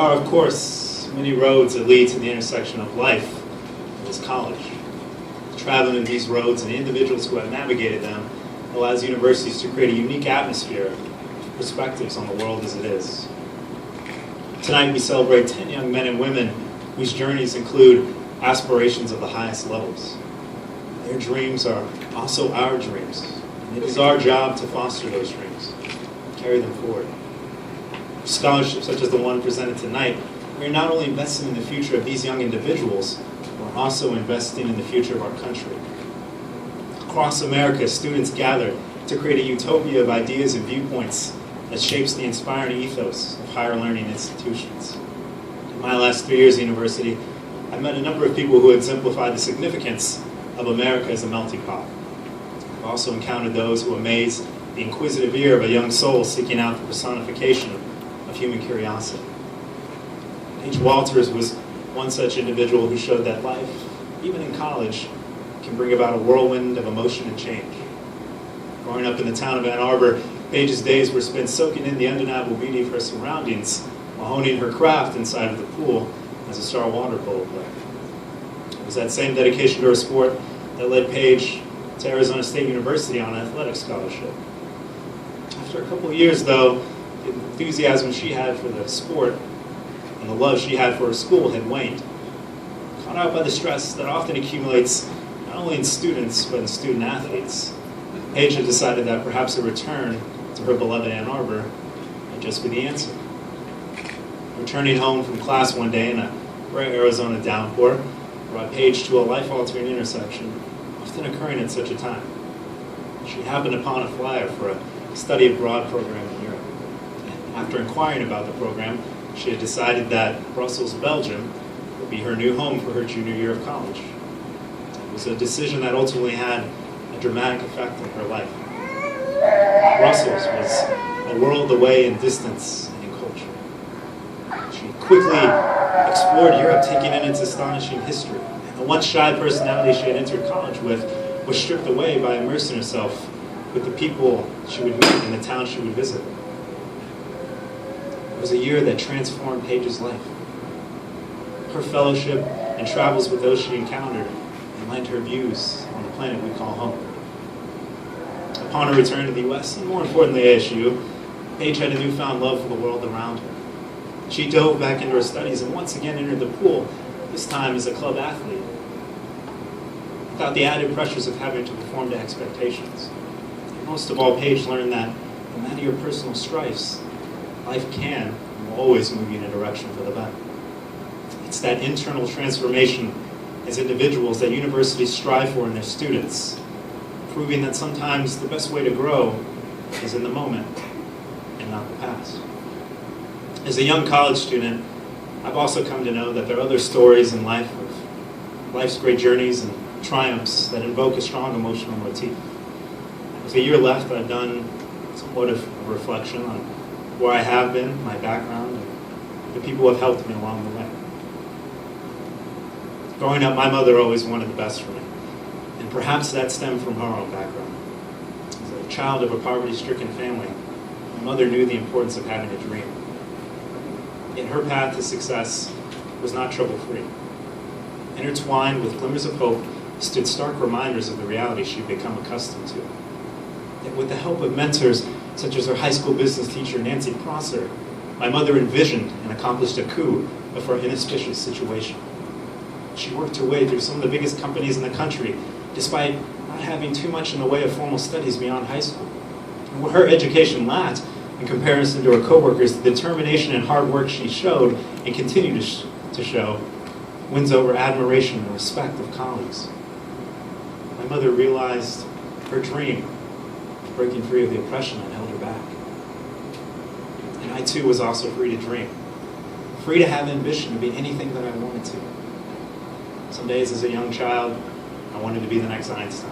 are, of course, many roads that lead to the intersection of life and this college. Traveling these roads and the individuals who have navigated them allows universities to create a unique atmosphere of perspectives on the world as it is. Tonight we celebrate 10 young men and women whose journeys include aspirations of the highest levels. Their dreams are also our dreams, and it is our job to foster those dreams, carry them forward. Scholarships such as the one presented tonight, we are not only investing in the future of these young individuals, we're also investing in the future of our country. Across America, students gather to create a utopia of ideas and viewpoints that shapes the inspiring ethos of higher learning institutions. In my last 3 years at university, I've met a number of people who exemplify the significance of America as a melting pot. I've also encountered those who amaze the inquisitive ear of a young soul seeking out the personification of human curiosity. H. Walters was one such individual who showed that life, even in college, can bring about a whirlwind of emotion and change. Growing up in the town of Ann Arbor, Paige's days were spent soaking in the undeniable beauty of her surroundings while honing her craft inside of the pool as a star water polo player. It was that same dedication to her sport that led Paige to Arizona State University on an athletic scholarship. After a couple of years, though, the enthusiasm she had for the sport and the love she had for her school had waned. Caught out by the stress that often accumulates not only in students, but in student athletes, Paige had decided that perhaps a return to her beloved Ann Arbor might just be the answer. Returning home from class one day in a rare Arizona downpour brought Paige to a life-altering intersection, often occurring at such a time. She happened upon a flyer for a study abroad program in Europe. And after inquiring about the program, she had decided that Brussels, Belgium, would be her new home for her junior year of college. It was a decision that ultimately had a dramatic effect on her life. Brussels was a world away in distance and in culture. She quickly explored Europe, taking in its astonishing history. And the once shy personality she had entered college with was stripped away by immersing herself with the people she would meet in the town she would visit. It was a year that transformed Paige's life. Her fellowship and travels with those she encountered enlightened her views on the planet we call home. Upon her return to the U.S., and more importantly ASU, Paige had a newfound love for the world around her. She dove back into her studies and once again entered the pool, this time as a club athlete, without the added pressures of having to perform to expectations. And most of all, Paige learned that no matter your personal strifes, life can and will always move you in a direction for the better. It's that internal transformation as individuals that universities strive for in their students, proving that sometimes the best way to grow is in the moment and not the past. As a young college student, I've also come to know that there are other stories in life of life's great journeys and triumphs that invoke a strong emotional motif. With a year left, I've done somewhat of a reflection on where I have been, my background, and the people who have helped me along the way. Growing up, my mother always wanted the best for me, and perhaps that stemmed from her own background. As a child of a poverty-stricken family, my mother knew the importance of having a dream. Yet her path to success was not trouble-free. Intertwined with glimmers of hope stood stark reminders of the reality she'd become accustomed to. Yet with the help of mentors such as her high school business teacher, Nancy Prosser, my mother envisioned and accomplished a coup of her inauspicious situation. She worked her way through some of the biggest companies in the country, despite not having too much in the way of formal studies beyond high school. And what her education lacked, in comparison to her coworkers, the determination and hard work she showed and continued to show wins over admiration and respect of colleagues. My mother realized her dream of breaking free of the oppression that held her back. And I too was also free to dream, free to have ambition to be anything that I wanted to. Some days as a young child, I wanted to be the next Einstein.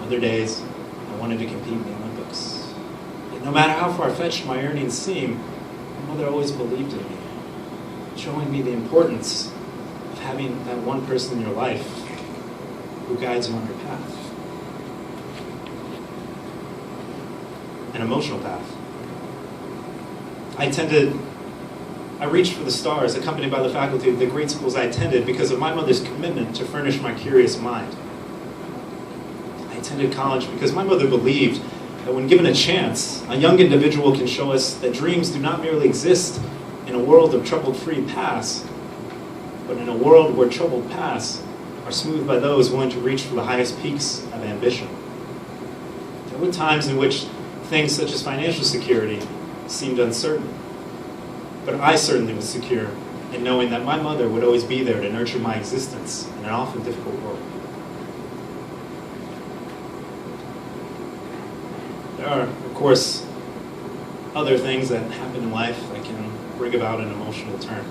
Other days, I wanted to compete in the Olympics. And no matter how far-fetched my yearnings seem, my mother always believed in me, showing me the importance of having that one person in your life who guides you on your path. An emotional path. I attended I reached for the stars, accompanied by the faculty of the great schools I attended because of my mother's commitment to furnish my curious mind. I attended college because my mother believed that when given a chance, a young individual can show us that dreams do not merely exist in a world of troubled-free paths, but in a world where troubled paths are smoothed by those willing to reach for the highest peaks of ambition. There were times in which things such as financial security seemed uncertain, but I certainly was secure in knowing that my mother would always be there to nurture my existence in an often difficult world. There are, of course, other things that happen in life that can bring about an emotional turn.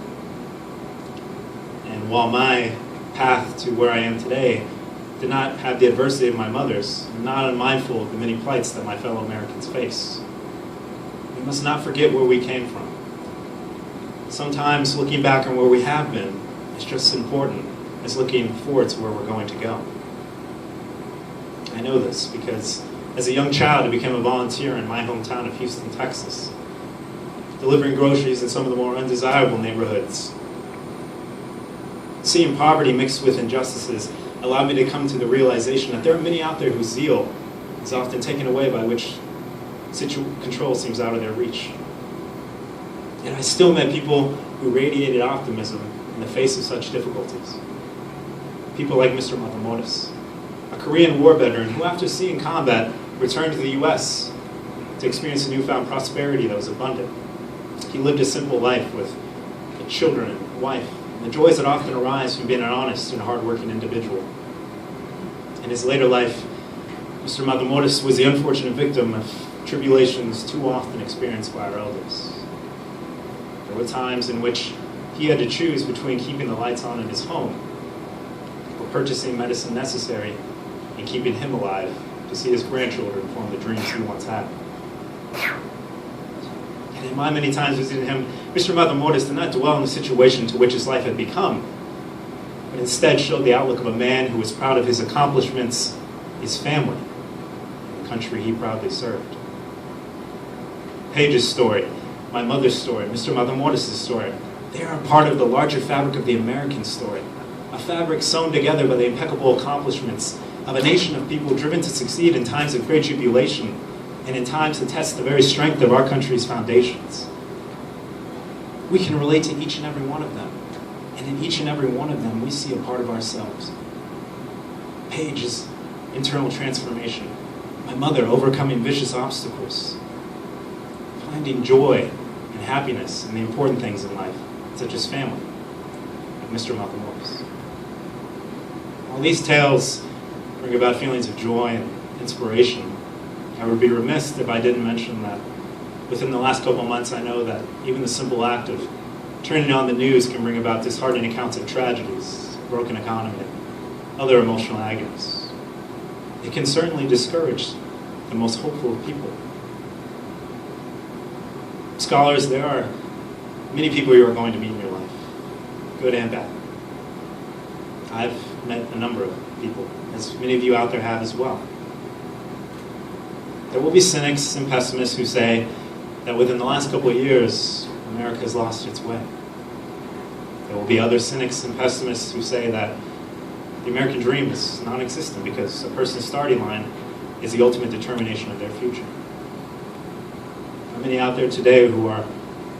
And while my path to where I am today did not have the adversity of my mother's, I'm not unmindful of the many plights that my fellow Americans face. We must not forget where we came from. Sometimes looking back on where we have been is just as important as looking forward to where we're going to go. I know this because as a young child, I became a volunteer in my hometown of Houston, Texas, delivering groceries in some of the more undesirable neighborhoods. Seeing poverty mixed with injustices allowed me to come to the realization that there are many out there whose zeal is often taken away by which control seems out of their reach. Yet I still met people who radiated optimism in the face of such difficulties. People like Mr. Matamoros, a Korean war veteran who, after seeing combat, returned to the U.S. to experience a newfound prosperity that was abundant. He lived a simple life with children and wife, and the joys that often arise from being an honest and hardworking individual. In his later life, Mr. Matamoros was the unfortunate victim of tribulations too often experienced by our elders. There were times in which he had to choose between keeping the lights on in his home or purchasing medicine necessary and keeping him alive to see his grandchildren form the dreams he once had. And in my many times visiting him, Mr. Matamoros did not dwell on the situation to which his life had become, but instead showed the outlook of a man who was proud of his accomplishments, his family, and the country he proudly served. Paige's story, my mother's story, Mr. Matamoros' story, they are a part of the larger fabric of the American story, a fabric sewn together by the impeccable accomplishments of a nation of people driven to succeed in times of great tribulation and in times to test the very strength of our country's foundations. We can relate to each and every one of them, and in each and every one of them we see a part of ourselves. Paige's internal transformation, my mother overcoming vicious obstacles, finding joy and happiness in the important things in life, such as family, like Mr. Matamoros. While these tales bring about feelings of joy and inspiration, I would be remiss if I didn't mention that within the last couple of months, I know that even the simple act of turning on the news can bring about disheartening accounts of tragedies, broken economy, and other emotional agonies. It can certainly discourage the most hopeful of people. Scholars, there are many people you are going to meet in your life, good and bad. I've met a number of people, as many of you out there have as well. There will be cynics and pessimists who say that within the last couple of years, America has lost its way. There will be other cynics and pessimists who say that the American dream is non-existent because a person's starting line is the ultimate determination of their future. There are many out there today who are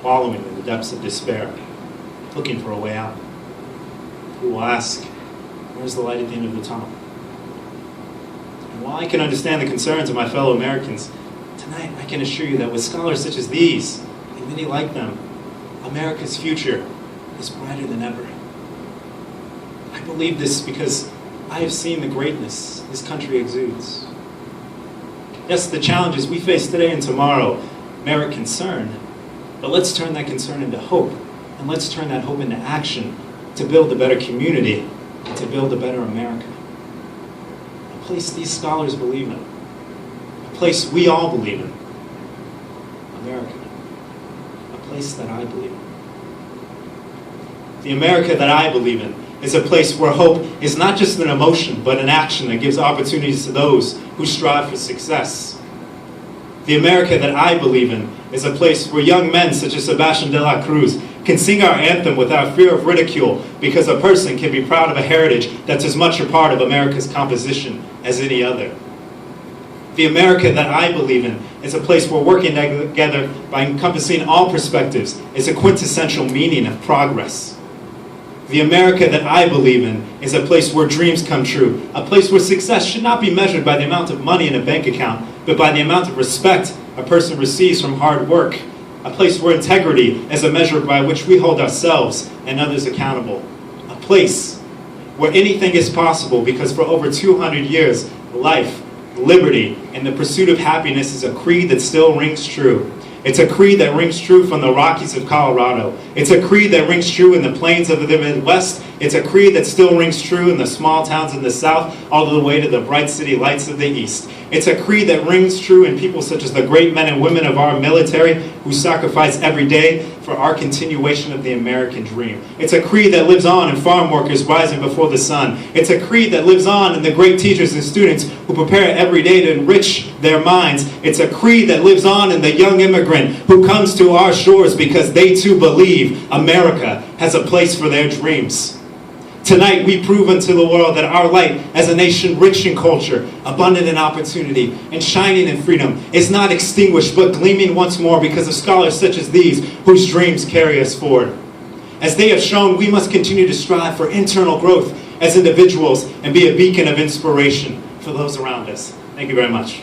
wallowing in the depths of despair, looking for a way out, who will ask, where's the light at the end of the tunnel? And while I can understand the concerns of my fellow Americans, tonight I can assure you that with scholars such as these, and many like them, America's future is brighter than ever. I believe this because I have seen the greatness this country exudes. Yes, the challenges we face today and tomorrow merit concern, but let's turn that concern into hope, and let's turn that hope into action to build a better community and to build a better America. A place these scholars believe in, a place we all believe in, America, a place that I believe in. The America that I believe in is a place where hope is not just an emotion, but an action that gives opportunities to those who strive for success. The America that I believe in is a place where young men such as Sebastian de la Cruz can sing our anthem without fear of ridicule, because a person can be proud of a heritage that's as much a part of America's composition as any other. The America that I believe in is a place where working together by encompassing all perspectives is a quintessential meaning of progress. The America that I believe in is a place where dreams come true, a place where success should not be measured by the amount of money in a bank account, but by the amount of respect a person receives from hard work, a place where integrity is a measure by which we hold ourselves and others accountable, a place where anything is possible because for over 200 years, life, liberty, and the pursuit of happiness is a creed that still rings true. It's a creed that rings true from the Rockies of Colorado. It's a creed that rings true in the plains of the Midwest. It's a creed that still rings true in the small towns in the South, all the way to the bright city lights of the East. It's a creed that rings true in people such as the great men and women of our military who sacrifice every day for our continuation of the American dream. It's a creed that lives on in farm workers rising before the sun. It's a creed that lives on in the great teachers and students who prepare every day to enrich their minds. It's a creed that lives on in the young immigrant who comes to our shores because they too believe America has a place for their dreams. Tonight, we prove unto the world that our light as a nation rich in culture, abundant in opportunity, and shining in freedom is not extinguished but gleaming once more because of scholars such as these whose dreams carry us forward. As they have shown, we must continue to strive for internal growth as individuals and be a beacon of inspiration for those around us. Thank you very much.